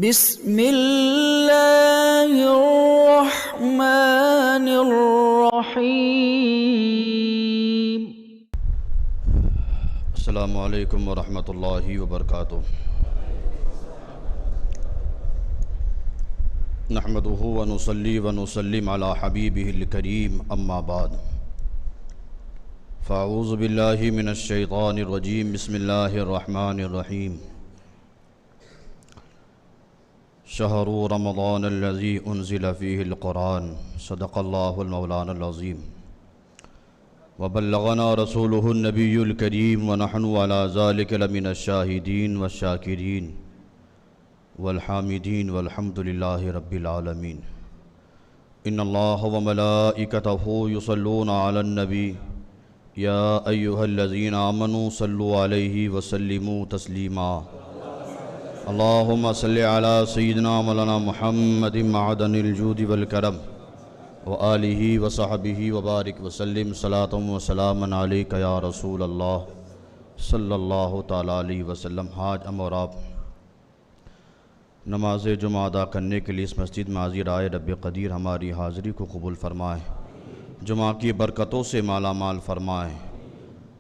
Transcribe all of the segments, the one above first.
بسم اللہ الرحمن الرحیم۔ السلام علیکم ورحمۃ اللہ وبرکاتہ۔ نحمدہ ونصلی ونسلم علی حبیبہ الکریم، اما بعد، فاعوذ باللہ من الشیطان الرجیم، بسم اللہ الرحمن الرحیم۔ شہر رمضان الذی انزل فیہ القرآن، صدق اللہ المولانا العظیم، وبلغنا رسولہ النبی الکریم، ونحن علی ذلک لمن الشاہدین والشاکرین والحامدین، والحمد للہ رب العالمین۔ ان اللہ وملائکتہ یصلون علی النبی، یا ایہا الذین آمنوا صلوا علیہ وسلموا تسلیما۔ اللہم صلی علی سیدنا مولانا محمد معدن الجود والکرم، وآلہ وصحبہ وبارک وسلم، صلاۃ وسلاما علیک یا رسول اللہ صلی اللہ تعالیٰ علیہ وسلم۔ حاج اور آپ نماز جمعہ ادا کرنے کے لیے اس مسجد میں حاضر آئے، رب قدیر ہماری حاضری کو قبول فرمائے، جمعہ کی برکتوں سے مالا مال فرمائے۔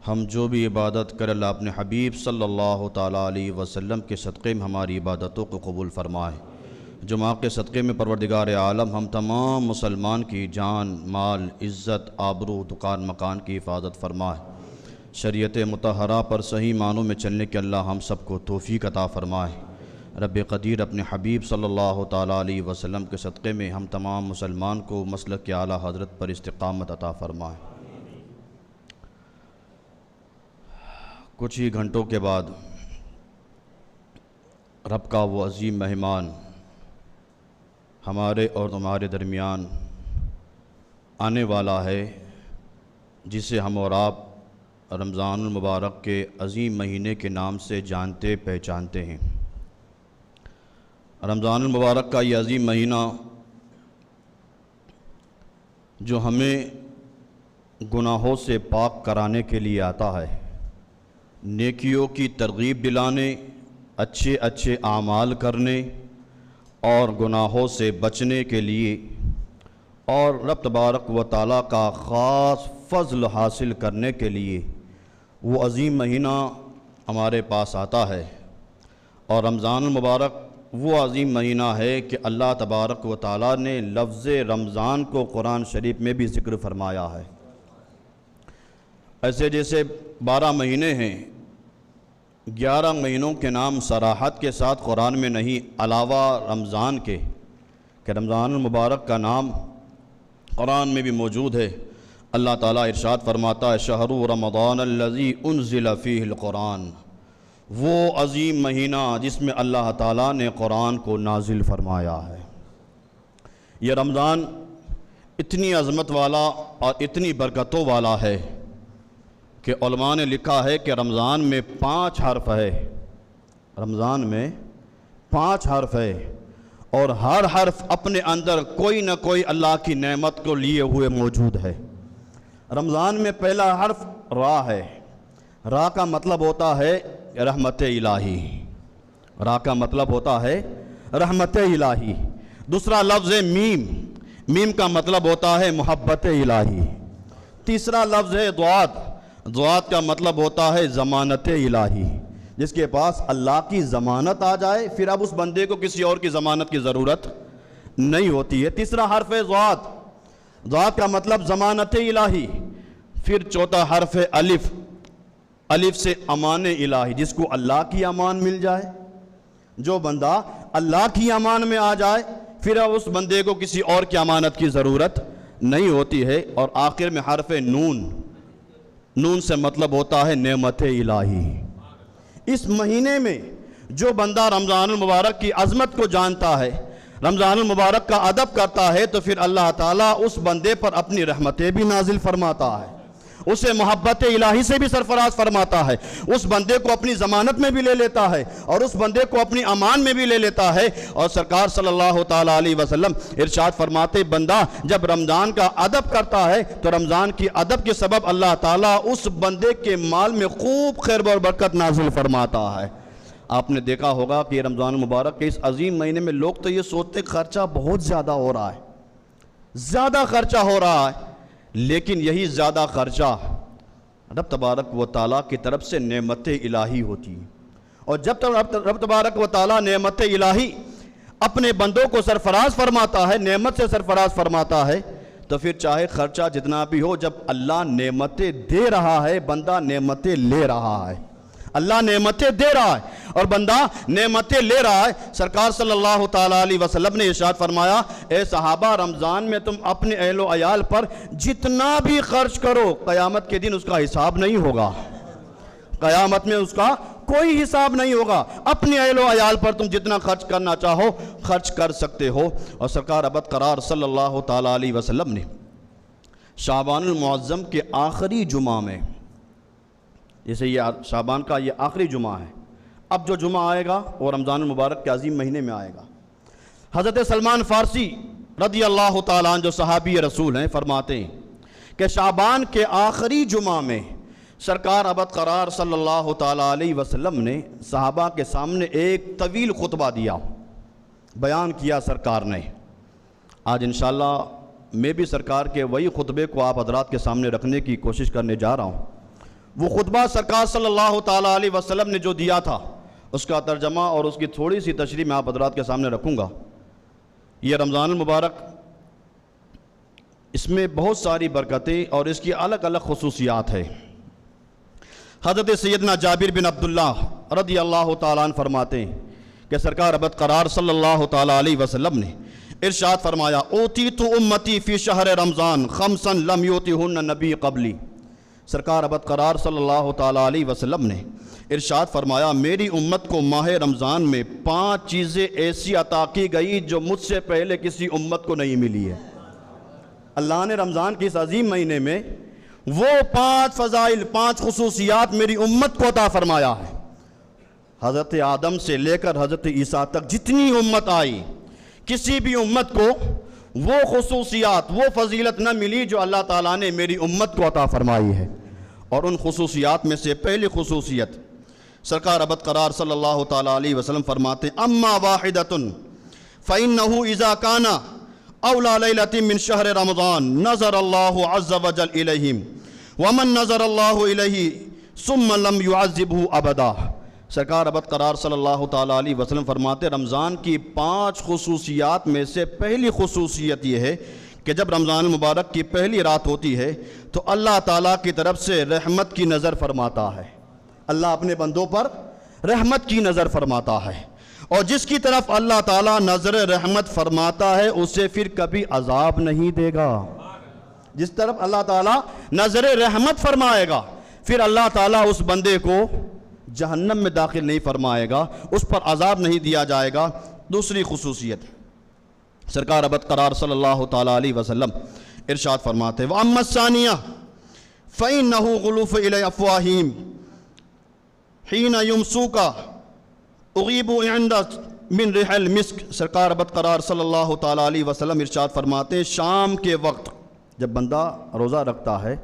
ہم جو بھی عبادت کر اللہ اپنے حبیب صلی اللہ تعالیٰ علیہ وسلم کے صدقے میں ہماری عبادتوں کو قبول فرمائے۔ جمعہ کے صدقے میں پروردگار عالم ہم تمام مسلمان کی جان، مال، عزت، آبرو، دکان مکان کی حفاظت فرمائے۔ شریعت مطہرہ پر صحیح معنوں میں چلنے کے اللہ ہم سب کو توفیق عطا فرمائے۔ رب قدیر اپنے حبیب صلی اللہ تعالیٰ علیہ وسلم کے صدقے میں ہم تمام مسلمان کو مسلک کے اعلیٰ حضرت پر استقامت عطا فرمائے۔ کچھ ہی گھنٹوں کے بعد رب کا وہ عظیم مہمان ہمارے اور تمہارے درمیان آنے والا ہے، جسے ہم اور آپ رمضان المبارک کے عظیم مہینے کے نام سے جانتے پہچانتے ہیں۔ رمضان المبارک کا یہ عظیم مہینہ جو ہمیں گناہوں سے پاک کرانے کے لیے آتا ہے، نیکیوں کی ترغیب دلانے، اچھے اچھے اعمال کرنے اور گناہوں سے بچنے کے لیے، اور رب تبارک و تعالیٰ کا خاص فضل حاصل کرنے کے لیے وہ عظیم مہینہ ہمارے پاس آتا ہے۔ اور رمضان المبارک وہ عظیم مہینہ ہے کہ اللہ تبارک و تعالیٰ نے لفظ رمضان کو قرآن شریف میں بھی ذکر فرمایا ہے۔ ایسے جیسے 12 مہینے ہیں، 11 مہینوں کے نام صراحت کے ساتھ قرآن میں نہیں علاوہ رمضان کے، کہ رمضان المبارک کا نام قرآن میں بھی موجود ہے۔ اللہ تعالیٰ ارشاد فرماتا ہے، شہر رمضان الذی انزل فیہ القرآن، وہ عظیم مہینہ جس میں اللہ تعالیٰ نے قرآن کو نازل فرمایا ہے۔ یہ رمضان اتنی عظمت والا اور اتنی برکتوں والا ہے کہ علماء نے لکھا ہے کہ رمضان میں 5 حرف ہے، رمضان میں 5 حرف ہے، اور ہر حرف اپنے اندر کوئی نہ کوئی اللہ کی نعمت کو لیے ہوئے موجود ہے۔ رمضان میں پہلا حرف را ہے۔ را کا مطلب ہوتا ہے رحمت الہی، را کا مطلب ہوتا ہے رحمت الہی۔ دوسرا لفظ ہے میم، میم کا مطلب ہوتا ہے محبت الہی۔ تیسرا لفظ ہے ضاد، ضاد کا مطلب ہوتا ہے ضمانت الہی، جس کے پاس اللہ کی ضمانت آ جائے پھر اب اس بندے کو کسی اور کی ضمانت کی ضرورت نہیں ہوتی ہے۔ تیسرا حرف ہے ضاد، ضاد کا مطلب ضمانت الہی۔ پھر چوتھا حرف ہے الف، الف سے امان الہی، جس کو اللہ کی امان مل جائے، جو بندہ اللہ کی امان میں آ جائے پھر اب اس بندے کو کسی اور کی امانت کی ضرورت نہیں ہوتی ہے۔ اور آخر میں حرف نون، نون سے مطلب ہوتا ہے نعمت الہی۔ اس مہینے میں جو بندہ رمضان المبارک کی عظمت کو جانتا ہے، رمضان المبارک کا ادب کرتا ہے، تو پھر اللہ تعالیٰ اس بندے پر اپنی رحمتیں بھی نازل فرماتا ہے، اسے محبت الہی سے بھی سرفراز فرماتا ہے، اس بندے کو اپنی ضمانت میں بھی لے لیتا ہے، اور اس بندے کو اپنی امان میں بھی لے لیتا ہے۔ اور سرکار صلی اللہ تعالیٰ علیہ وسلم ارشاد فرماتے، بندہ جب رمضان کا ادب کرتا ہے تو رمضان کی ادب کے سبب اللہ تعالیٰ اس بندے کے مال میں خوب خیر و برکت نازل فرماتا ہے۔ آپ نے دیکھا ہوگا کہ رمضان المبارک کے اس عظیم مہینے میں لوگ تو یہ سوچتے خرچہ بہت زیادہ ہو رہا ہے، زیادہ خرچہ ہو رہا ہے، لیکن یہی زیادہ خرچہ رب تبارک و تعالیٰ کی طرف سے نعمت الہی ہوتی ہے، اور جب تک رب تبارک و تعالیٰ نعمت الہی اپنے بندوں کو سرفراز فرماتا ہے، نعمت سے سرفراز فرماتا ہے، تو پھر چاہے خرچہ جتنا بھی ہو، جب اللہ نعمتیں دے رہا ہے بندہ نعمتیں لے رہا ہے، اللہ نعمتیں دے رہا ہے اور بندہ نعمتیں لے رہا ہے۔ سرکار صلی اللہ تعالیٰ علیہ وسلم نے ارشاد فرمایا، اے صحابہ، رمضان میں تم اپنے اہل و عیال پر جتنا بھی خرچ کرو، قیامت کے دن اس کا حساب نہیں ہوگا، قیامت میں اس کا کوئی حساب نہیں ہوگا، اپنے اہل و عیال پر تم جتنا خرچ کرنا چاہو خرچ کر سکتے ہو۔ اور سرکار ابد قرار صلی اللہ تعالیٰ علیہ وسلم نے شعبان المعظم کے آخری جمعہ میں، جیسے یہ شعبان کا یہ آخری جمعہ ہے، اب جو جمعہ آئے گا وہ رمضان المبارک کے عظیم مہینے میں آئے گا، حضرت سلمان فارسی رضی اللہ تعالیٰ عنہ جو صحابی رسول ہیں فرماتے ہیں کہ شعبان کے آخری جمعہ میں سرکار ابد قرار صلی اللہ تعالیٰ علیہ وسلم نے صحابہ کے سامنے ایک طویل خطبہ دیا، بیان کیا سرکار نے۔ آج انشاءاللہ میں بھی سرکار کے وہی خطبے کو آپ حضرات کے سامنے رکھنے کی کوشش کرنے جا رہا ہوں۔ وہ خطبہ سرکار صلی اللہ تعالیٰ علیہ وسلم نے جو دیا تھا، اس کا ترجمہ اور اس کی تھوڑی سی تشریح میں آپ حضرات کے سامنے رکھوں گا۔ یہ رمضان المبارک، اس میں بہت ساری برکتیں اور اس کی الگ الگ خصوصیات ہیں۔ حضرت سیدنا جابر بن عبداللہ رضی اللہ تعالیٰ عنہ فرماتے ہیں کہ سرکار ابد قرار صلی اللہ تعالیٰ علیہ وسلم نے ارشاد فرمایا، اوتیت امتی فی شہر رمضان خمسا لم یوتہن نبی قبلی۔ سرکار ابد قرار صلی اللہ تعالیٰ علیہ وسلم نے ارشاد فرمایا، میری امت کو ماہ رمضان میں 5 چیزیں ایسی عطا کی گئی جو مجھ سے پہلے کسی امت کو نہیں ملی ہے۔ اللہ نے رمضان کے اس عظیم مہینے میں وہ 5 فضائل، 5 خصوصیات میری امت کو عطا فرمایا ہے۔ حضرت آدم سے لے کر حضرت عیسیٰ تک جتنی امت آئی، کسی بھی امت کو وہ خصوصیات، وہ فضیلت نہ ملی جو اللہ تعالیٰ نے میری امت کو عطا فرمائی ہے۔ اور ان خصوصیات میں سے پہلی خصوصیت سرکار ابد قرار صلی اللہ تعالیٰ علیہ وسلم فرماتے، اما واحدۃ فإنه اذا كان اولا لیلۃ من شہر رمضان نظر اللہ عز وجل الیہم ومن نظر اللہ الیہ ثم لم يعذبہ ابدا۔ سرکار ابد قرار صلی اللہ تعالیٰ علیہ وسلم فرماتے، رمضان کی 5 خصوصیات میں سے پہلی خصوصیت یہ ہے کہ جب رمضان المبارک کی پہلی رات ہوتی ہے تو اللہ تعالیٰ کی طرف سے رحمت کی نظر فرماتا ہے، اللہ اپنے بندوں پر رحمت کی نظر فرماتا ہے، اور جس کی طرف اللہ تعالیٰ نظر رحمت فرماتا ہے اسے پھر کبھی عذاب نہیں دے گا۔ جس طرف اللہ تعالیٰ نظر رحمت فرمائے گا پھر اللہ تعالیٰ اس بندے کو جہنم میں داخل نہیں فرمائے گا، اس پر عذاب نہیں دیا جائے گا۔ دوسری خصوصیت سرکار ابد قرار صلی اللہ تعالیٰ علیہ وسلم ارشاد فرماتے، وَأَمَّا الثَّانِيَةُ فَإِنَّهُ غُلُوفُ إِلَى أَفْوَاهِهِمْ حِينَ يُمْسُوكَ اغیبو عندك من ريح المسک۔ سرکار ابد قرار صلی اللہ تعالیٰ علیہ وسلم ارشاد فرماتے، شام کے وقت جب بندہ روزہ رکھتا ہے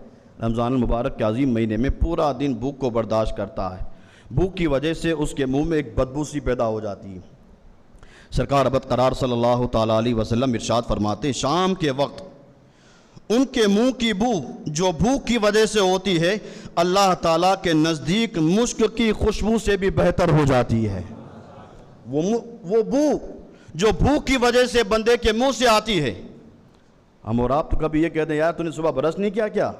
رمضان المبارک کے عظیم مہینے میں، پورا دن بھوک کو برداشت کرتا ہے، بھوک کی وجہ سے اس کے منہ میں ایک بدبو سی پیدا ہو جاتی ہے۔ سرکار ابد قرار صلی اللہ تعالیٰ علیہ وسلم ارشاد فرماتے، شام کے وقت ان کے منہ کی بو جو بھوک کی وجہ سے ہوتی ہے اللہ تعالیٰ کے نزدیک مشک کی خوشبو سے بھی بہتر ہو جاتی ہے۔ وہ بو جو بھوک کی وجہ سے بندے کے منہ سے آتی ہے، ہم اور آپ تو کبھی یہ کہتے ہیں یار تو نے صبح برش نہیں کیا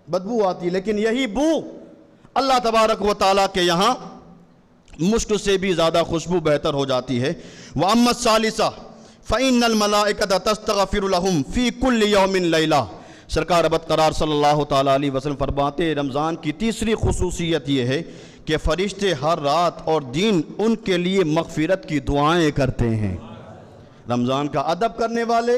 بدبو آتی، لیکن یہی بو اللہ تبارک و تعالیٰ کے یہاں مشک سے بھی زیادہ خوشبو بہتر ہو جاتی ہے۔ وَأَمَّا الثَّالِثَةُ فَإِنَّ الْمَلَائِكَةَ تَسْتَغْفِرُ لَهُمْ فِي كُلِّ يَوْمٍ لَيْلَةٍ۔ سرکار ابد قرار صلی اللہ تعالیٰ علیہ وسلم فرماتے، رمضان کی تیسری خصوصیت یہ ہے کہ فرشتے ہر رات اور دن ان کے لیے مغفرت کی دعائیں کرتے ہیں۔ رمضان کا ادب کرنے والے،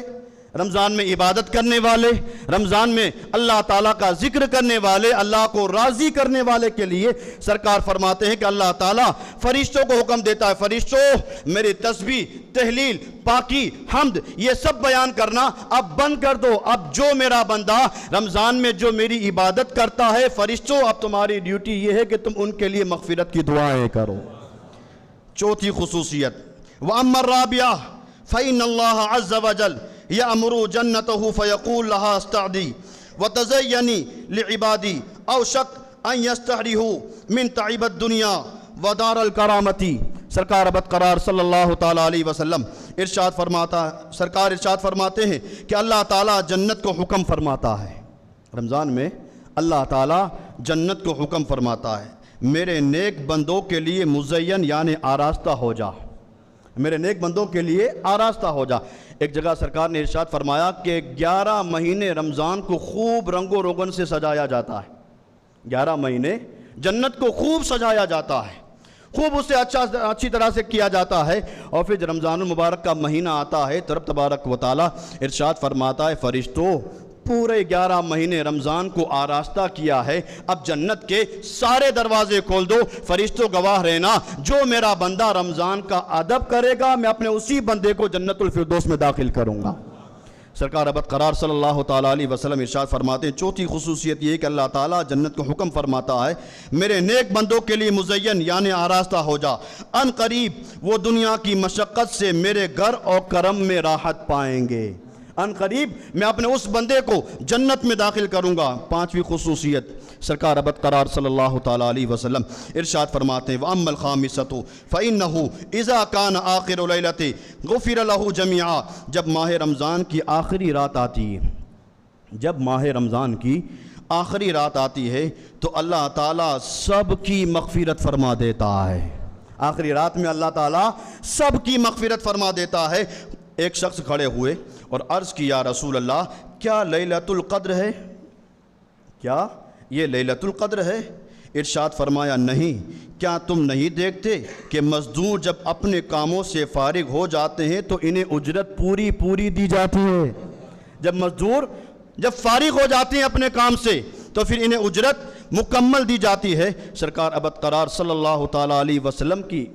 رمضان میں عبادت کرنے والے، رمضان میں اللہ تعالیٰ کا ذکر کرنے والے، اللہ کو راضی کرنے والے کے لیے سرکار فرماتے ہیں کہ اللہ تعالیٰ فرشتوں کو حکم دیتا ہے، فرشتوں میری تسبیح، تہلیل، پاکی، حمد یہ سب بیان کرنا اب بند کر دو، اب جو میرا بندہ رمضان میں جو میری عبادت کرتا ہے، فرشتوں اب تمہاری ڈیوٹی یہ ہے کہ تم ان کے لیے مغفرت کی دعائیں کرو۔ چوتھی خصوصیت وَأَمَّا الرَّابِعَةُ فَإِنَّ اللَّهَ عَزَّ وَجَلَّ يَأْمُرُ جَنَّتَهُ فَيَقُولُ لَهَا اسْتَعْدِي وَتَزَيَّنِي لِعِبَادِي أَوْشَكَ أَن يَسْتَحْرِهُ مِن تَعِبِ الدُّنْيَا وَدَارَ الْكَرَامَةِ۔ سرکار ابد قرار صلی اللہ تعالیٰ علیہ وسلم سرکار ارشاد فرماتے ہیں کہ اللہ تعالیٰ جنت کو حکم فرماتا ہے، رمضان میں اللہ تعالیٰ جنت کو حکم فرماتا ہے، میرے نیک بندوں کے لیے مزین یعنی آراستہ ہو جا، میرے نیک بندوں کے لیے آراستہ ہو جا۔ ایک جگہ سرکار نے ارشاد فرمایا کہ 11 مہینے رمضان کو خوب رنگ و روغن سے سجایا جاتا ہے، 11 مہینے جنت کو خوب سجایا جاتا ہے، خوب اسے اچھی طرح سے کیا جاتا ہے، اور پھر رمضان المبارک کا مہینہ آتا ہے تو رب تبارک و تعالیٰ ارشاد فرماتا ہے فرشتوں پورے 11 مہینے رمضان کو آراستہ کیا ہے، اب جنت کے سارے دروازے کھول دو، فرشتوں گواہ رہنا جو میرا بندہ رمضان کا ادب کرے گا میں اپنے اسی بندے کو جنت الفردوس میں داخل کروں گا۔ سرکار ابد قرار صلی اللہ تعالیٰ علیہ وسلم ارشاد فرماتے ہیں چوتھی خصوصیت یہ کہ اللہ تعالیٰ جنت کو حکم فرماتا ہے میرے نیک بندوں کے لیے مزین یعنی آراستہ ہو جا، ان قریب وہ دنیا کی مشقت سے میرے گھر اور کرم میں راحت پائیں گے، ان قریب میں اپنے اس بندے کو جنت میں داخل کروں گا۔ پانچویں خصوصیت سرکار ابد قرار صلی اللہ تعالیٰ علیہ وسلم ارشاد فرماتے ہیں وَأَمَّا الْخَامِسَةُ فَإِنَّهُ إِذَا كَانَ آخِرُ لَيْلَةِ غُفِرَ لَهُ جَمِيعًا۔ جب ماہ رمضان کی آخری رات آتی ہے، جب ماہ رمضان کی آخری رات آتی ہے تو اللہ تعالیٰ سب کی مغفرت فرما دیتا ہے، آخری رات میں اللہ تعالیٰ سب کی مغفرت فرما دیتا ہے۔ ایک شخص کھڑے ہوئے اور عرض کی یا رسول اللہ کیا لیلۃ القدر ہے، کیا یہ لیلۃ القدر ہے؟ ارشاد فرمایا نہیں، کیا تم نہیں دیکھتے کہ مزدور جب اپنے کاموں سے فارغ ہو جاتے ہیں تو انہیں اجرت پوری دی جاتی ہے، جب مزدور جب فارغ ہو جاتے ہیں اپنے کام سے تو پھر انہیں اجرت مکمل دی جاتی ہے۔ سرکار ابد قرار صلی اللہ تعالیٰ علیہ وسلم کی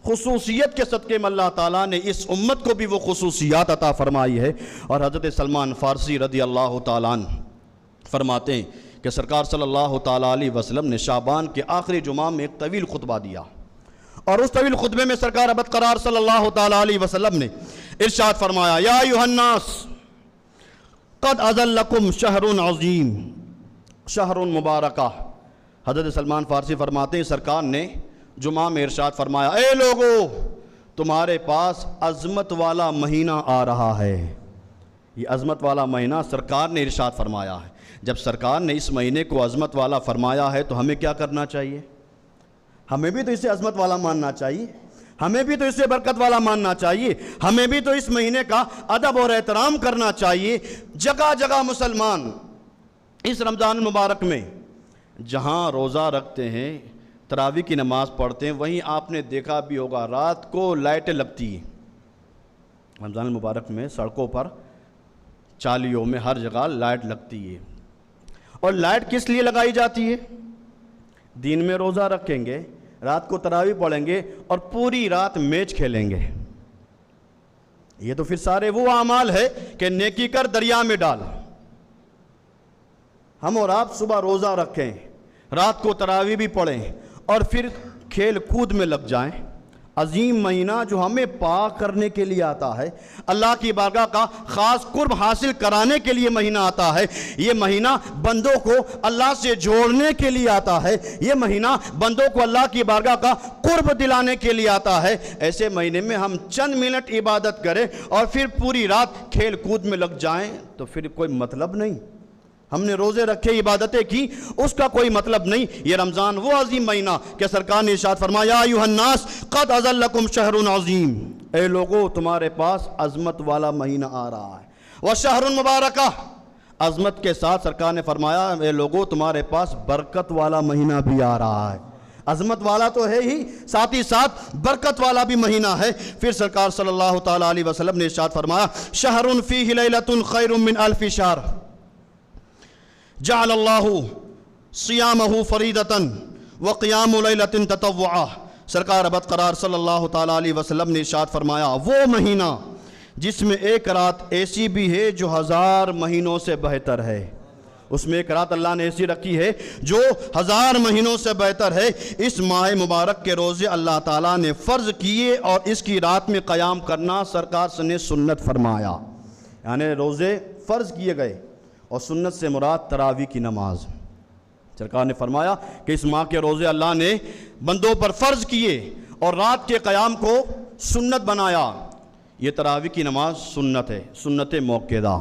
خصوصیت کے صدقے میں اللہ تعالیٰ نے اس امت کو بھی وہ خصوصیات عطا فرمائی ہے، اور حضرت سلمان فارسی رضی اللہ تعالیٰ عنہ فرماتے ہیں کہ سرکار صلی اللہ تعالیٰ علیہ وسلم نے شعبان کے آخری جمعہ میں ایک طویل خطبہ دیا، اور اس طویل خطبے میں سرکار ابد قرار صلی اللہ تعالیٰ علیہ وسلم نے ارشاد فرمایا یا ایھا الناس قد اذلکم شہر عظیم شہر مبارکہ۔ حضرت سلمان فارسی فرماتے ہیں سرکار نے جمعہ میں ارشاد فرمایا اے لوگو تمہارے پاس عظمت والا مہینہ آ رہا ہے، یہ عظمت والا مہینہ سرکار نے ارشاد فرمایا ہے۔ جب سرکار نے اس مہینے کو عظمت والا فرمایا ہے تو ہمیں کیا کرنا چاہیے؟ ہمیں بھی تو اسے عظمت والا ماننا چاہیے، ہمیں بھی تو اسے برکت والا ماننا چاہیے، ہمیں بھی تو اس مہینے کا ادب اور احترام کرنا چاہیے۔ جگہ جگہ مسلمان اس رمضان المبارک میں جہاں روزہ رکھتے ہیں، تراویح کی نماز پڑھتے ہیں، وہیں آپ نے دیکھا بھی ہوگا رات کو لائٹیں لگتی ہیں۔ رمضان المبارک میں سڑکوں پر چالیوں میں ہر جگہ لائٹ لگتی ہے، اور لائٹ کس لیے لگائی جاتی ہے؟ دن میں روزہ رکھیں گے، رات کو تراویح پڑھیں گے اور پوری رات میچ کھیلیں گے۔ یہ تو پھر سارے وہ اعمال ہے کہ نیکی کر دریا میں ڈال۔ ہم اور آپ صبح روزہ رکھیں، رات کو تراویح بھی پڑھیں اور پھر کھیل کود میں لگ جائیں۔ عظیم مہینہ جو ہمیں پاک کرنے کے لیے آتا ہے، اللہ کی بارگاہ کا خاص قرب حاصل کرانے کے لیے مہینہ آتا ہے، یہ مہینہ بندوں کو اللہ سے جوڑنے کے لیے آتا ہے، یہ مہینہ بندوں کو اللہ کی بارگاہ کا قرب دلانے کے لیے آتا ہے۔ ایسے مہینے میں ہم چند منٹ عبادت کریں اور پھر پوری رات کھیل کود میں لگ جائیں تو پھر کوئی مطلب نہیں۔ ہم نے روزے رکھے، عبادتیں کی، اس کا کوئی مطلب نہیں۔ یہ رمضان وہ عظیم مہینہ کہ سرکار نے ارشاد فرمایا یا ایھا الناس قد اذلکم شہر عظیم، اے لوگو تمہارے پاس عظمت والا مہینہ آ رہا ہے، وشہر مبارکہ، عظمت کے ساتھ سرکار نے فرمایا اے لوگو تمہارے پاس برکت والا مہینہ بھی آ رہا ہے۔ عظمت والا تو ہے ہی، ساتھ ہی ساتھ برکت والا بھی مہینہ ہے۔ پھر سرکار صلی اللہ تعالیٰ علیہ وسلم نے ارشاد فرمایا شہر فیہ لیلۃ خیر من الف شہر جعل اللہ صیامہ فریدۃ وقیام لیلۃ تطوعہ۔ سرکار ابد قرار صلی اللہ تعالیٰ علیہ وسلم نے ارشاد فرمایا وہ مہینہ جس میں ایک رات ایسی بھی ہے جو 1000 مہینوں سے بہتر ہے، اس میں ایک رات اللہ نے ایسی رکھی ہے جو 1000 مہینوں سے بہتر ہے۔ اس ماہ مبارک کے روزے اللہ تعالیٰ نے فرض کیے اور اس کی رات میں قیام کرنا سرکار نے سنت فرمایا، یعنی روزے فرض کیے گئے اور سنت سے مراد تراویح کی نماز۔ سرکار نے فرمایا کہ اس ماہ کے روزے اللہ نے بندوں پر فرض کیے اور رات کے قیام کو سنت بنایا۔ یہ تراویح کی نماز سنت ہے، سنت موقدہ۔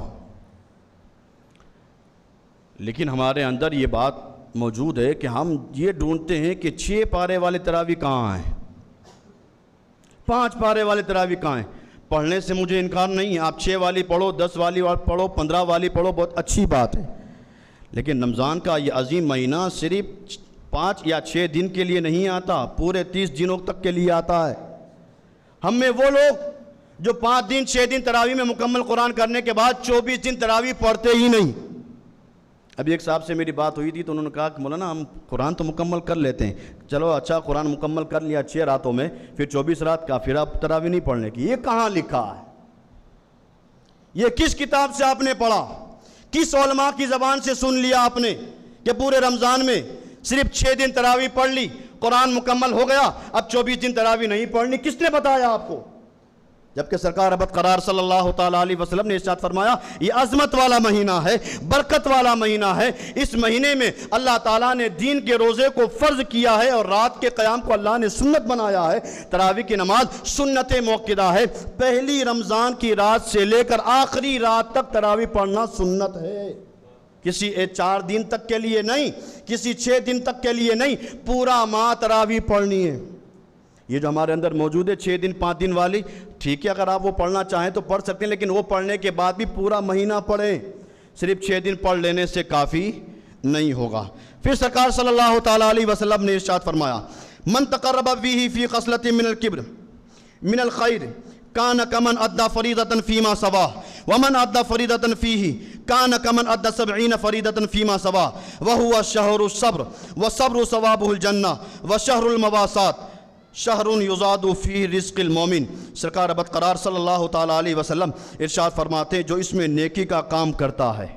لیکن ہمارے اندر یہ بات موجود ہے کہ ہم یہ ڈھونڈتے ہیں کہ 6 پارے والے تراویح کہاں ہیں، 5 پارے والے تراویح کہاں ہیں۔ پڑھنے سے مجھے انکار نہیں ہے، آپ 6 والی پڑھو، 10 والی پڑھو، 15 والی پڑھو، بہت اچھی بات ہے، لیکن رمضان کا یہ عظیم مہینہ صرف 5 یا 6 دن کے لیے نہیں آتا، پورے 30 دنوں تک کے لیے آتا ہے۔ ہم میں وہ لوگ جو 5 دن 6 دن تراویح میں مکمل قرآن کرنے کے بعد 24 دن تراویح پڑھتے ہی نہیں۔ ابھی ایک صاحب سے میری بات ہوئی تھی تو انہوں نے کہا کہ مولانا ہم قرآن تو مکمل کر لیتے ہیں، چلو اچھا قرآن مکمل کر لیا 6 راتوں میں، پھر 24 رات کا پھر آپ تراویح نہیں پڑھنے کی، یہ کہاں لکھا ہے؟ یہ کس کتاب سے آپ نے پڑھا؟ کس علماء کی زبان سے سن لیا آپ نے کہ پورے رمضان میں صرف 6 دن تراویح پڑھ لی، قرآن مکمل ہو گیا، اب 24 دن تراویح نہیں پڑھنی؟ کس نے بتایا آپ کو؟ جبکہ سرکار ابد قرار صلی اللہ تعالیٰ علیہ وسلم نے ارشاد فرمایا یہ عظمت والا مہینہ ہے، برکت والا مہینہ ہے، اس مہینے میں اللہ تعالیٰ نے دین کے روزے کو فرض کیا ہے اور رات کے قیام کو اللہ نے سنت بنایا ہے۔ تراویح کی نماز سنت موقدہ ہے، پہلی رمضان کی رات سے لے کر آخری رات تک تراویح پڑھنا سنت ہے، کسی 4 دن تک کے لیے نہیں، کسی 6 دن تک کے لیے نہیں، پورا ماہ تراویح پڑھنی ہے۔ یہ جو ہمارے اندر موجود ہے 6 دن 5 دن والی، ٹھیک ہے، اگر آپ وہ پڑھنا چاہیں تو پڑھ سکتے ہیں، لیکن وہ پڑھنے کے بعد بھی پورا مہینہ پڑھیں، صرف 6 دن پڑھ لینے سے کافی نہیں ہوگا۔ پھر سرکار صلی اللہ تعالیٰ علیہ وسلم نے ارشاد فرمایا من تقرب فیہ فی خصلۃ من الکبر من الخیر کان کمن ادى فریضۃ فیما سواہ ومن ادى فریضۃ فیہ کان کمن ادى 70 فریضۃ فیما سواہ وہو شہر الصبر والصبر ثوابہ الجنہ وشہر المواساۃ شہر یزاد فی رزق المومن۔ سرکار ابد قرار صلی اللہ تعالیٰ علیہ وسلم ارشاد فرماتے ہیں جو اس میں نیکی کا کام کرتا ہے،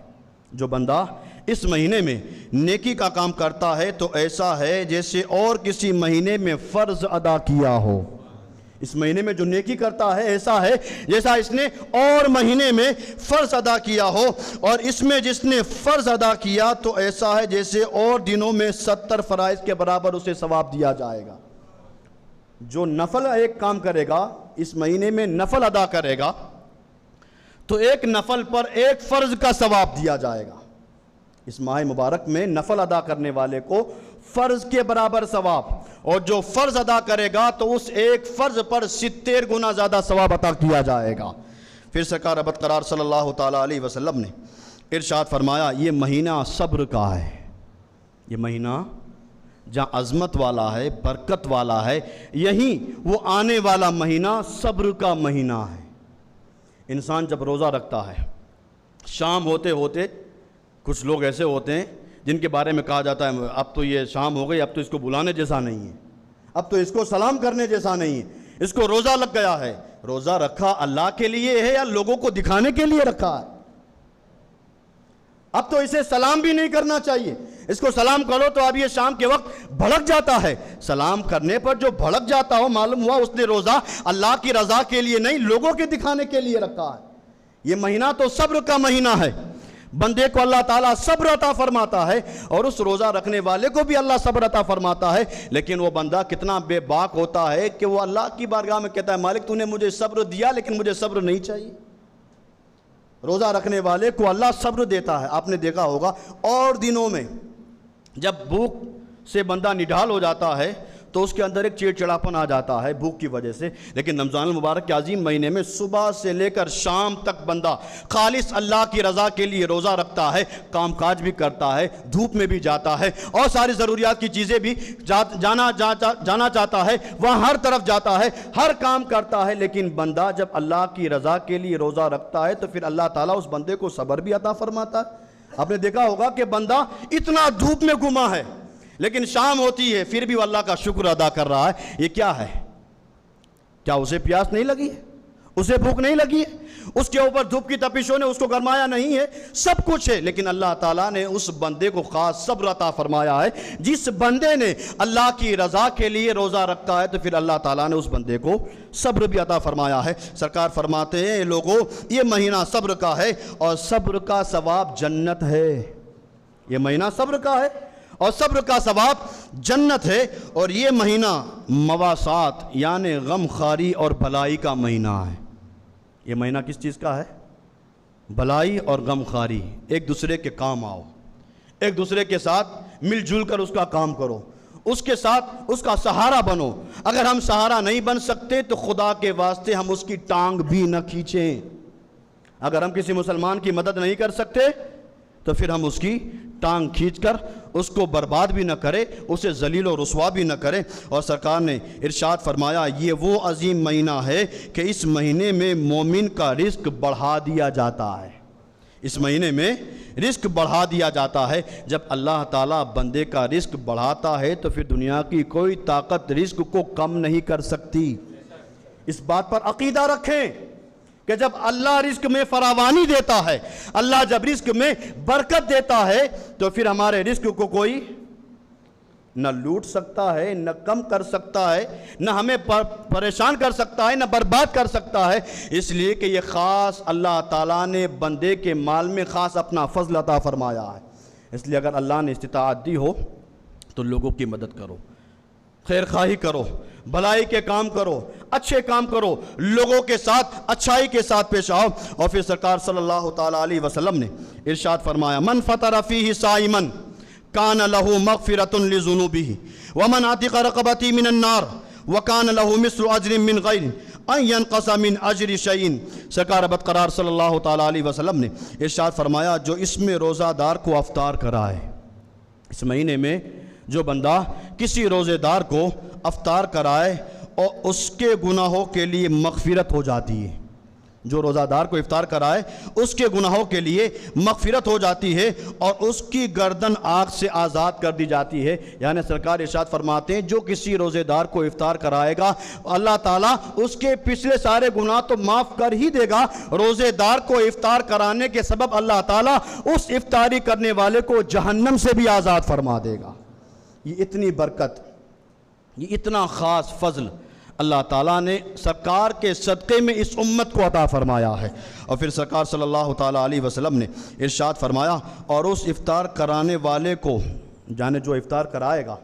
جو بندہ اس مہینے میں نیکی کا کام کرتا ہے تو ایسا ہے جیسے اور کسی مہینے میں فرض ادا کیا ہو۔ اس مہینے میں جو نیکی کرتا ہے ایسا ہے جیسا اس نے اور مہینے میں فرض ادا کیا ہو، اور اس میں جس نے فرض ادا کیا تو ایسا ہے جیسے اور دنوں میں 70 فرائض کے برابر اسے ثواب دیا جائے گا۔ جو نفل ایک کام کرے گا، اس مہینے میں نفل ادا کرے گا تو ایک نفل پر ایک فرض کا ثواب دیا جائے گا۔ اس ماہ مبارک میں نفل ادا کرنے والے کو فرض کے برابر ثواب، اور جو فرض ادا کرے گا تو اس ایک فرض پر 70 گنا زیادہ ثواب عطا کیا جائے گا۔ پھر سرکار ابد قرار صلی اللہ تعالیٰ علیہ وسلم نے ارشاد فرمایا یہ مہینہ صبر کا ہے، یہ مہینہ جہاں عظمت والا ہے، برکت والا ہے، یہیں وہ آنے والا مہینہ صبر کا مہینہ ہے۔ انسان جب روزہ رکھتا ہے، شام ہوتے ہوتے کچھ لوگ ایسے ہوتے ہیں جن کے بارے میں کہا جاتا ہے اب تو یہ شام ہو گئی، اب تو اس کو بلانے جیسا نہیں ہے، اب تو اس کو سلام کرنے جیسا نہیں ہے، اس کو روزہ لگ گیا ہے۔ روزہ رکھا اللہ کے لیے ہے یا لوگوں کو دکھانے کے لیے رکھا ہے؟ اب تو اسے سلام بھی نہیں کرنا چاہیے، اس کو سلام کرو تو اب یہ شام کے وقت بھڑک جاتا ہے۔ سلام کرنے پر جو بھڑک جاتا ہو معلوم ہوا اس نے روزہ اللہ کی رضا کے لیے نہیں، لوگوں کے دکھانے کے لیے رکھا ہے۔ یہ مہینہ تو صبر کا مہینہ ہے، بندے کو اللہ تعالیٰ صبر عطا فرماتا ہے اور اس روزہ رکھنے والے کو بھی اللہ صبر عطا فرماتا ہے، لیکن وہ بندہ کتنا بے باک ہوتا ہے کہ وہ اللہ کی بارگاہ میں کہتا ہے مالک تو نے مجھے صبر دیا لیکن مجھے صبر نہیں چاہیے۔ روزہ رکھنے والے کو اللہ صبر دیتا ہے۔ آپ نے دیکھا ہوگا اور دنوں میں جب بھوک سے بندہ نڈھال ہو جاتا ہے تو اس کے اندر ایک چڑچڑاپن آ جاتا ہے بھوک کی وجہ سے، لیکن رمضان المبارک کے عظیم مہینے میں صبح سے لے کر شام تک بندہ خالص اللہ کی رضا کے لیے روزہ رکھتا ہے، کام کاج بھی کرتا ہے، دھوپ میں بھی جاتا ہے اور ساری ضروریات کی چیزیں بھی جانا چاہتا ہے، وہاں ہر طرف جاتا ہے، ہر کام کرتا ہے، لیکن بندہ جب اللہ کی رضا کے لیے روزہ رکھتا ہے تو پھر اللہ تعالیٰ اس بندے کو صبر بھی عطا فرماتا ہے۔ آپ نے دیکھا ہوگا کہ بندہ اتنا دھوپ میں گھوما ہے لیکن شام ہوتی ہے پھر بھی وہ اللہ کا شکر ادا کر رہا ہے۔ یہ کیا ہے؟ کیا اسے پیاس نہیں لگی ہے؟ اسے بھوک نہیں لگی ہے، اس کے اوپر دھوپ کی تپشوں نے اس کو گرمایا نہیں ہے، سب کچھ ہے، لیکن اللہ تعالیٰ نے اس بندے کو خاص صبر عطا فرمایا ہے۔ جس بندے نے اللہ کی رضا کے لیے روزہ رکھتا ہے تو پھر اللہ تعالیٰ نے اس بندے کو صبر بھی عطا فرمایا ہے۔ سرکار فرماتے ہیں لوگوں یہ مہینہ صبر کا ہے اور صبر کا ثواب جنت ہے۔ یہ مہینہ صبر کا ہے اور صبر کا ثواب جنت ہے، اور یہ مہینہ مواسات یعنی غم خاری اور بھلائی کا مہینہ ہے۔ یہ مہینہ کس چیز کا ہے؟ بھلائی اور غم خاری، ایک دوسرے کے کام آؤ، ایک دوسرے کے ساتھ مل جل کر اس کا کام کرو، اس کے ساتھ اس کا سہارا بنو۔ اگر ہم سہارا نہیں بن سکتے تو خدا کے واسطے ہم اس کی ٹانگ بھی نہ کھینچیں۔ اگر ہم کسی مسلمان کی مدد نہیں کر سکتے تو پھر ہم اس کی ٹانگ کھینچ کر اس کو برباد بھی نہ کرے، اسے ذلیل و رسوا بھی نہ کرے۔ اور سرکار نے ارشاد فرمایا یہ وہ عظیم مہینہ ہے کہ اس مہینے میں مومن کا رزق بڑھا دیا جاتا ہے۔ اس مہینے میں رزق بڑھا دیا جاتا ہے۔ جب اللہ تعالیٰ بندے کا رزق بڑھاتا ہے تو پھر دنیا کی کوئی طاقت رزق کو کم نہیں کر سکتی۔ اس بات پر عقیدہ رکھیں کہ جب اللہ رزق میں فراوانی دیتا ہے، اللہ جب رزق میں برکت دیتا ہے تو پھر ہمارے رزق کو کوئی نہ لوٹ سکتا ہے، نہ کم کر سکتا ہے، نہ ہمیں پریشان کر سکتا ہے، نہ برباد کر سکتا ہے۔ اس لیے کہ یہ خاص اللہ تعالیٰ نے بندے کے مال میں خاص اپنا فضل عطا فرمایا ہے۔ اس لیے اگر اللہ نے استطاعت دی ہو تو لوگوں کی مدد کرو، خیر خواہی کرو، بھلائی کے کام کرو، اچھے کام کرو، لوگوں کے ساتھ اچھائی کے ساتھ پیش آؤ۔ اور پھر سرکار صلی اللہ تعالیٰ علیہ وسلم نے ارشاد فرمایا من فطر فیہ صائما کان لہ مغفرۃ لذنوبہ ومن عتق رقبۃ من النار وکان لہ مثل اجر من غیر ان ینقص من اجر شیء۔ سرکار برقرار صلی اللہ تعالیٰ علیہ وسلم نے ارشاد فرمایا جو اس میں روزہ دار کو افطار کرائے، اس مہینے میں جو بندہ کسی روزے دار کو افطار کرائے اور اس کے گناہوں کے لیے مغفرت ہو جاتی ہے، جو روزہ دار کو افطار کرائے اس کے گناہوں کے لیے مغفرت ہو جاتی ہے اور اس کی گردن آگ سے آزاد کر دی جاتی ہے۔ یعنی سرکار ارشاد فرماتے ہیں جو کسی روزے دار کو افطار کرائے گا اللہ تعالیٰ اس کے پچھلے سارے گناہ تو معاف کر ہی دے گا، روزے دار کو افطار کرانے کے سبب اللہ تعالیٰ اس افطاری کرنے والے کو جہنم سے بھی آزاد فرما دے گا۔ یہ اتنی برکت، یہ اتنا خاص فضل اللہ تعالیٰ نے سرکار کے صدقے میں اس امت کو عطا فرمایا ہے۔ اور پھر سرکار صلی اللہ تعالیٰ علیہ وسلم نے ارشاد فرمایا اور اس افطار کرانے والے کو، جانے جو افطار کرائے گا،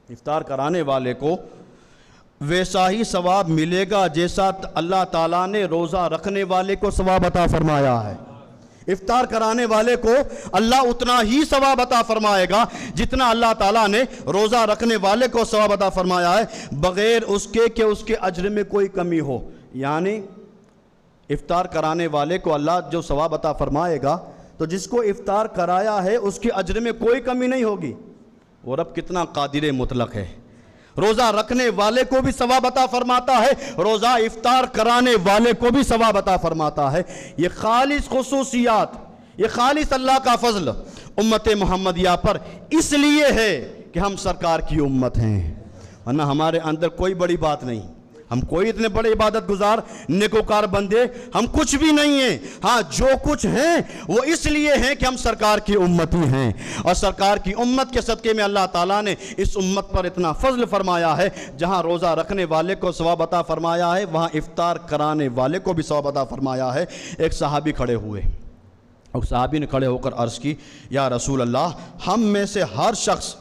افطار کرانے والے کو ویسا ہی ثواب ملے گا جیسا اللہ تعالیٰ نے روزہ رکھنے والے کو ثواب عطا فرمایا ہے۔ افطار کرانے والے کو اللہ اتنا ہی ثواب عطا فرمائے گا جتنا اللہ تعالیٰ نے روزہ رکھنے والے کو ثواب عطا فرمایا ہے، بغیر اس کے کہ اس کے اجر میں کوئی کمی ہو۔ یعنی افطار کرانے والے کو اللہ جو ثواب عطا فرمائے گا تو جس کو افطار کرایا ہے اس کے اجر میں کوئی کمی نہیں ہوگی۔ وہ رب کتنا قادر مطلق ہے، روزہ رکھنے والے کو بھی ثواب عطا فرماتا ہے، روزہ افطار کرانے والے کو بھی ثواب عطا فرماتا ہے۔ یہ خالص خصوصیات، یہ خالص اللہ کا فضل امت محمدیہ پر اس لیے ہے کہ ہم سرکار کی امت ہیں، ورنہ ہمارے اندر کوئی بڑی بات نہیں، ہم کوئی اتنے بڑے عبادت گزار نیکوکار بندے ہم کچھ بھی نہیں ہیں۔ ہاں جو کچھ ہیں وہ اس لیے ہیں کہ ہم سرکار کی امتی ہیں، اور سرکار کی امت کے صدقے میں اللہ تعالیٰ نے اس امت پر اتنا فضل فرمایا ہے، جہاں روزہ رکھنے والے کو ثواب عطا فرمایا ہے وہاں افطار کرانے والے کو بھی ثواب عطا فرمایا ہے۔ ایک صحابی کھڑے ہوئے اور صحابی نے کھڑے ہو کر عرض کی یا رسول اللہ ہم میں سے ہر شخص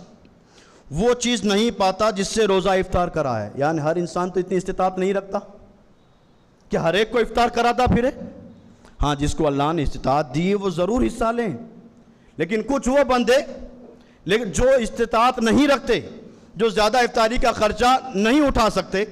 وہ چیز نہیں پاتا جس سے روزہ افطار کرائے، یعنی ہر انسان تو اتنی استطاعت نہیں رکھتا کہ ہر ایک کو افطار کراتا پھرے۔ ہاں جس کو اللہ نے استطاعت دی ہے وہ ضرور حصہ لیں، لیکن کچھ وہ بندے لیکن جو استطاعت نہیں رکھتے، جو زیادہ افطاری کا خرچہ نہیں اٹھا سکتے۔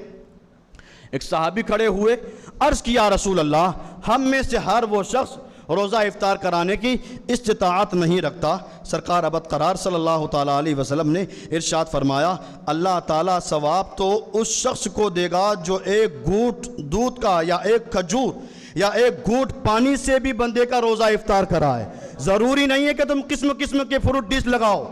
ایک صحابی کھڑے ہوئے، عرض کیا رسول اللہ ہم میں سے ہر وہ شخص روزہ افطار کرانے کی استطاعت نہیں رکھتا۔ سرکار برقرار صلی اللہ تعالیٰ علیہ وسلم نے ارشاد فرمایا اللہ تعالیٰ ثواب تو اس شخص کو دے گا جو ایک گھونٹ دودھ کا یا ایک کھجور یا ایک گھونٹ پانی سے بھی بندے کا روزہ افطار کرائے۔ ضروری نہیں ہے کہ تم قسم قسم کے فروٹ ڈش لگاؤ،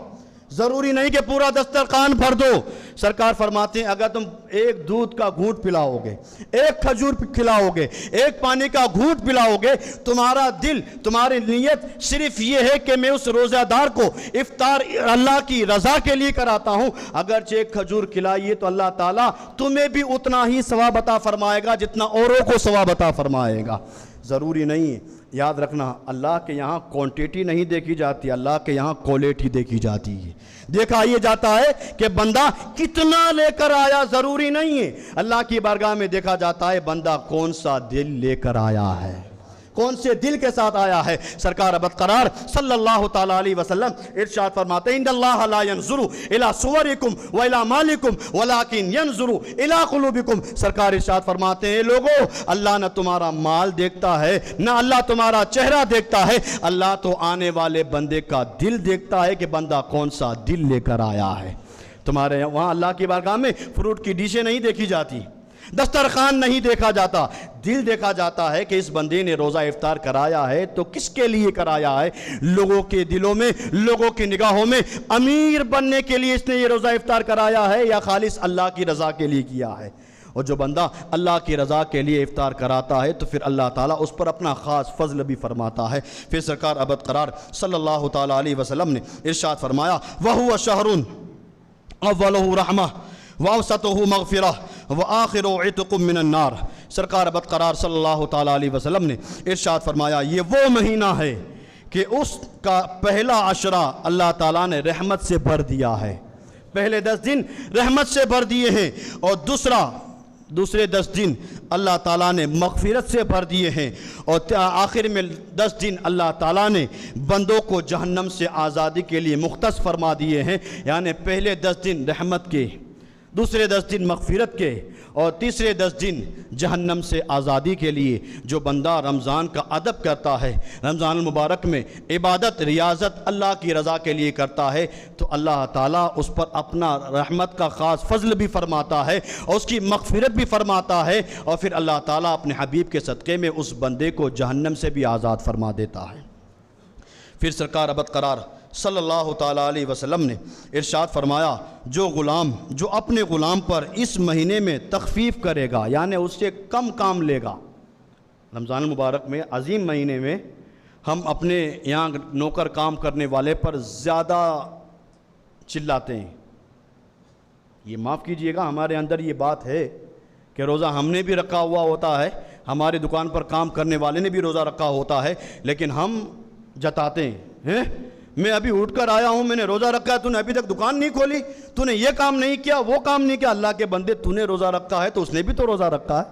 ضروری نہیں کہ پورا دسترخوان بھر دو. سرکار فرماتے ہیں اگر تم ایک دودھ کا گھونٹ پلاؤ گے, ایک کھجور کھلاؤ گے, ایک پانی کا گھونٹ پلاؤ گے, تمہارا دل, تمہاری نیت صرف یہ ہے کہ میں اس روزہ دار کو افطار اللہ کی رضا کے لیے کراتا ہوں, اگرچہ ایک کھجور کھلائیے تو اللہ تعالیٰ تمہیں بھی اتنا ہی ثواب عطا فرمائے گا جتنا اوروں کو ثواب عطا فرمائے گا. ضروری نہیں ہے. یاد رکھنا, اللہ کے یہاں کوانٹیٹی نہیں دیکھی جاتی, اللہ کے یہاں کوالٹی دیکھی جاتی ہے. دیکھا یہ جاتا ہے کہ بندہ کتنا لے کر آیا, ضروری نہیں ہے. اللہ کی بارگاہ میں دیکھا جاتا ہے بندہ کون سا دل لے کر آیا ہے, کون سے دل کے ساتھ آیا ہے. سرکار ابد قرار صلی اللہ تعالیٰ علیہ وسلم ارشاد فرماتے ہیں ان اللہ لا ينظر الى صورکم و الى مالکم ولکن ينظر الى قلوبکم. سرکار ارشاد فرماتے ہیں لوگو, اللہ نہ تمہارا مال دیکھتا ہے, نہ اللہ تمہارا چہرہ دیکھتا ہے, اللہ تو آنے والے بندے کا دل دیکھتا ہے کہ بندہ کون سا دل لے کر آیا ہے. تمہارے وہاں اللہ کی بارگاہ میں فروٹ کی ڈشیں نہیں دیکھی جاتی, دسترخوان نہیں دیکھا جاتا, دل دیکھا جاتا ہے کہ اس بندے نے روزہ افطار کرایا ہے تو کس کے لیے کرایا ہے. لوگوں کے دلوں میں, لوگوں کی نگاہوں میں امیر بننے کے لیے اس نے یہ روزہ افطار کرایا ہے یا خالص اللہ کی رضا کے لیے کیا ہے. اور جو بندہ اللہ کی رضا کے لیے افطار کراتا ہے تو پھر اللہ تعالیٰ اس پر اپنا خاص فضل بھی فرماتا ہے. پھر سرکار ابد قرار صلی اللہ تعالیٰ علیہ وسلم نے ارشاد فرمایا وَهُوَ شَهْرٌ أَوَّلُهُ رَحْمَةٌ وَأَوْسَطُهُ مَغْفِرَةٌ وَآخِرُهُ عِتْقٌ مِّنَ النَّارِ. سرکار ابد قرار صلی اللہ تعالیٰ علیہ وسلم نے ارشاد فرمایا یہ وہ مہینہ ہے کہ اس کا پہلا عشرہ اللہ تعالیٰ نے رحمت سے بھر دیا ہے. پہلے 10 دن رحمت سے بھر دیے ہیں, اور دوسرے 10 دن اللہ تعالیٰ نے مغفرت سے بھر دیے ہیں, اور آخر میں 10 دن اللہ تعالیٰ نے بندوں کو جہنم سے آزادی کے لیے مختص فرما دیے ہیں. یعنی پہلے 10 دن رحمت کے, دوسرے 10 دن مغفرت کے, اور تیسرے 10 دن جہنم سے آزادی کے لیے. جو بندہ رمضان کا ادب کرتا ہے, رمضان المبارک میں عبادت ریاضت اللہ کی رضا کے لیے کرتا ہے, تو اللہ تعالیٰ اس پر اپنا رحمت کا خاص فضل بھی فرماتا ہے اور اس کی مغفرت بھی فرماتا ہے, اور پھر اللہ تعالیٰ اپنے حبیب کے صدقے میں اس بندے کو جہنم سے بھی آزاد فرما دیتا ہے. پھر سرکار ابد قرار صلی اللہ تعالیٰ علیہ وسلم نے ارشاد فرمایا جو غلام جو اپنے غلام پر اس مہینے میں تخفیف کرے گا, یعنی اس سے کم کام لے گا. رمضان المبارک میں عظیم مہینے میں ہم اپنے یہاں نوکر کام کرنے والے پر زیادہ چلاتے ہیں. یہ معاف کیجئے گا, ہمارے اندر یہ بات ہے کہ روزہ ہم نے بھی رکھا ہوا ہوتا ہے, ہماری دکان پر کام کرنے والے نے بھی روزہ رکھا ہوتا ہے, لیکن ہم جتاتے ہیں میں ابھی اٹھ کر آیا ہوں, میں نے روزہ رکھا ہے, تو نے ابھی تک دکان نہیں کھولی, تو نے یہ کام نہیں کیا, وہ کام نہیں کیا. اللہ کے بندے, تو نے روزہ رکھا ہے تو اس نے بھی تو روزہ رکھا ہے,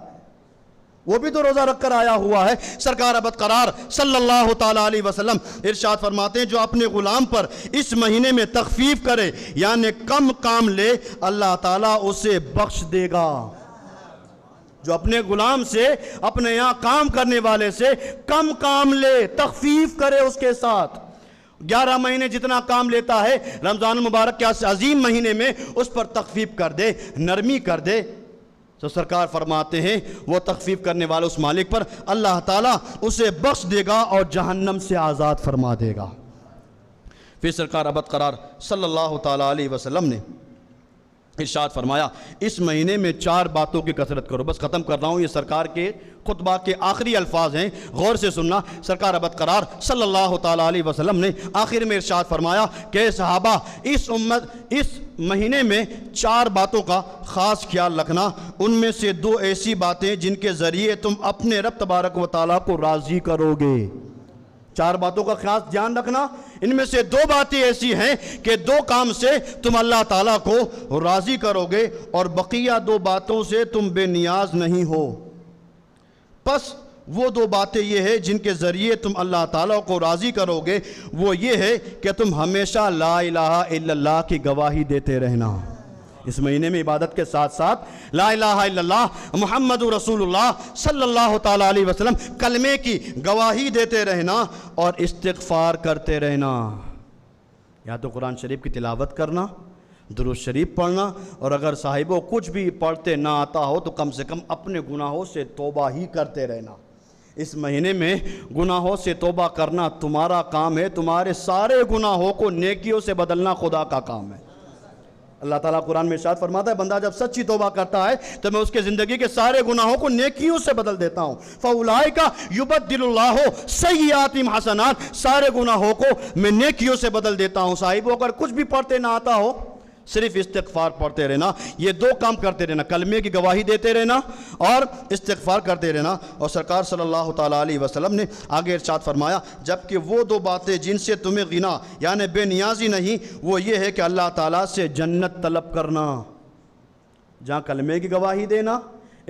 وہ بھی تو روزہ رکھ کر آیا ہوا ہے. سرکار ابد قرار صلی اللہ تعالیٰ علیہ وسلم ارشاد فرماتے ہیں جو اپنے غلام پر اس مہینے میں تخفیف کرے, یعنی کم کام لے, اللہ تعالیٰ اسے بخش دے گا. جو اپنے غلام سے, اپنے یہاں کام کرنے والے سے کم کام لے, تخفیف کرے اس کے ساتھ. 11 مہینے جتنا کام لیتا ہے رمضان المبارک کے عظیم مہینے میں اس پر تخفیف کر دے, نرمی کر دے, تو سرکار فرماتے ہیں وہ تخفیف کرنے والے اس مالک پر اللہ تعالیٰ اسے بخش دے گا اور جہنم سے آزاد فرما دے گا. پھر سرکار ابد قرار صلی اللہ تعالیٰ علیہ وسلم نے ارشاد فرمایا اس مہینے میں 4 باتوں کی کثرت کرو. بس ختم کر رہا ہوں, یہ سرکار کے خطبہ کے آخری الفاظ ہیں, غور سے سننا. سرکار ابد قرار صلی اللہ تعالیٰ علیہ وسلم نے آخر میں ارشاد فرمایا کہ صحابہ اس مہینے میں 4 باتوں کا خاص خیال رکھنا. ان میں سے 2 ایسی باتیں جن کے ذریعے تم اپنے رب تبارک و تعالیٰ کو راضی کرو گے. 4 باتوں کا خاص دھیان رکھنا. ان میں سے 2 باتیں ایسی ہیں کہ 2 کام سے تم اللہ تعالیٰ کو راضی کرو گے, اور بقیہ 2 باتوں سے تم بے نیاز نہیں ہو. پس وہ 2 باتیں یہ ہیں جن کے ذریعے تم اللہ تعالیٰ کو راضی کرو گے, وہ یہ ہے کہ تم ہمیشہ لا الہ الا اللہ کی گواہی دیتے رہنا. اس مہینے میں عبادت کے ساتھ ساتھ لا الہ الا اللہ محمد رسول اللہ صلی اللہ تعالیٰ علیہ وسلم کلمے کی گواہی دیتے رہنا اور استغفار کرتے رہنا. یا تو قرآن شریف کی تلاوت کرنا, درود شریف پڑھنا, اور اگر صاحبوں کچھ بھی پڑھتے نہ آتا ہو تو کم سے کم اپنے گناہوں سے توبہ ہی کرتے رہنا. اس مہینے میں گناہوں سے توبہ کرنا تمہارا کام ہے، تمہارے سارے گناہوں کو نیکیوں سے بدلنا خدا کا کام ہے۔ اللہ تعالیٰ قرآن میں ارشاد فرماتا ہے بندہ جب سچی توبہ کرتا ہے تو میں اس کے زندگی کے سارے گناہوں کو نیکیوں سے بدل دیتا ہوں۔ فَأُولَئِكَ يُبَدِّلُ اللَّهُ سَيِّئَاتِهِمْ حَسَنَات، سارے گناہوں کو میں نیکیوں سے بدل دیتا ہوں۔ صاحب اگر کچھ بھی پڑھتے نہ آتا ہو، صرف استغفار پڑھتے رہنا، یہ دو کام کرتے رہنا، کلمے کی گواہی دیتے رہنا اور استغفار کرتے رہنا۔ اور سرکار صلی اللہ تعالیٰ علیہ وسلم نے آگے ارشاد فرمایا جبکہ وہ دو باتیں جن سے تمہیں غنا یعنی بے نیازی نہیں، وہ یہ ہے کہ اللہ تعالیٰ سے جنت طلب کرنا، جہاں کلمے کی گواہی دینا،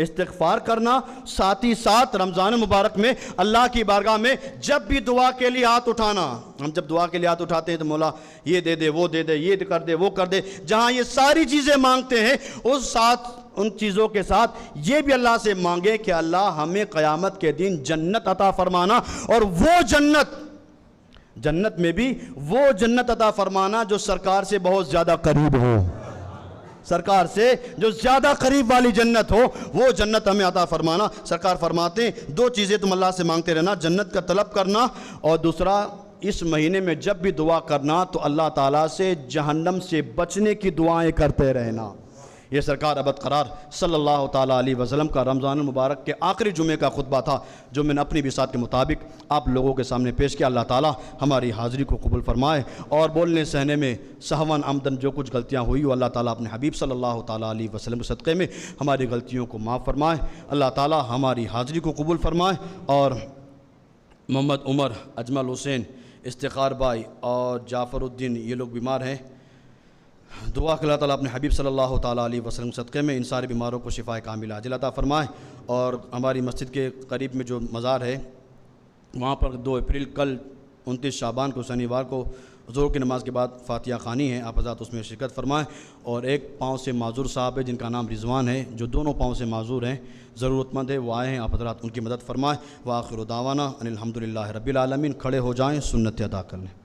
استغفار کرنا، ساتھ ہی ساتھ رمضان مبارک میں اللہ کی بارگاہ میں جب بھی دعا کے لیے ہاتھ اٹھانا۔ ہم جب دعا کے لیے ہاتھ اٹھاتے ہیں تو مولا یہ دے دے، وہ دے دے، یہ کر دے، وہ کر دے، جہاں یہ ساری چیزیں مانگتے ہیں اس ساتھ ان چیزوں کے ساتھ یہ بھی اللہ سے مانگے کہ اللہ ہمیں قیامت کے دن جنت عطا فرمانا، اور وہ جنت میں بھی وہ جنت عطا فرمانا جو سرکار سے بہت زیادہ قریب ہو، سرکار سے جو زیادہ قریب والی جنت ہو، وہ جنت ہمیں عطا فرمانا۔ سرکار فرماتے ہیں دو چیزیں تم اللہ سے مانگتے رہنا، جنت کا طلب کرنا، اور دوسرا اس مہینے میں جب بھی دعا کرنا تو اللہ تعالیٰ سے جہنم سے بچنے کی دعائیں کرتے رہنا۔ یہ سرکار ابد قرار صلی اللہ تعالیٰ علیہ وسلم کا رمضان المبارک کے آخری جمعے کا خطبہ تھا، جو میں نے اپنی بساط کے مطابق آپ لوگوں کے سامنے پیش کیا۔ اللہ تعالیٰ ہماری حاضری کو قبول فرمائے، اور بولنے سہنے میں سہواً عمدن جو کچھ غلطیاں ہوئی وہ اللہ تعالیٰ اپنے حبیب صلی اللہ تعالیٰ علیہ وسلم کے صدقے میں ہماری غلطیوں کو معاف فرمائے۔ اللہ تعالیٰ ہماری حاضری کو قبول فرمائے، اور محمد عمر، اجمل حسین، استخار بھائی اور جعفر الدین یہ لوگ بیمار ہیں، دعا کہ اللہ تعالیٰ اپنے حبیب صلی اللہ تعالیٰ علیہ وسلم صدقے میں ان سارے بیماروں کو شفاء کاملہ عاجلہ عطا فرمائے۔ اور ہماری مسجد کے قریب میں جو مزار ہے وہاں پر 2 اپریل کل 29 شعبان کو شنیوار کو ظہر کی نماز کے بعد فاتحہ خوانی ہے، آپ حضرات اس میں شرکت فرمائیں۔ اور ایک پاؤں سے معذور صاحب ہے جن کا نام رضوان ہے، جو دونوں پاؤں سے معذور ہیں، ضرورت مند ہے، وہ آئے ہیں، آپ حضرات ان کی مدد فرمائیں۔ وآخر دعوانا ان الحمدللہ رب العالمین۔ کھڑے ہو جائیں، سنت ادا کر لیں۔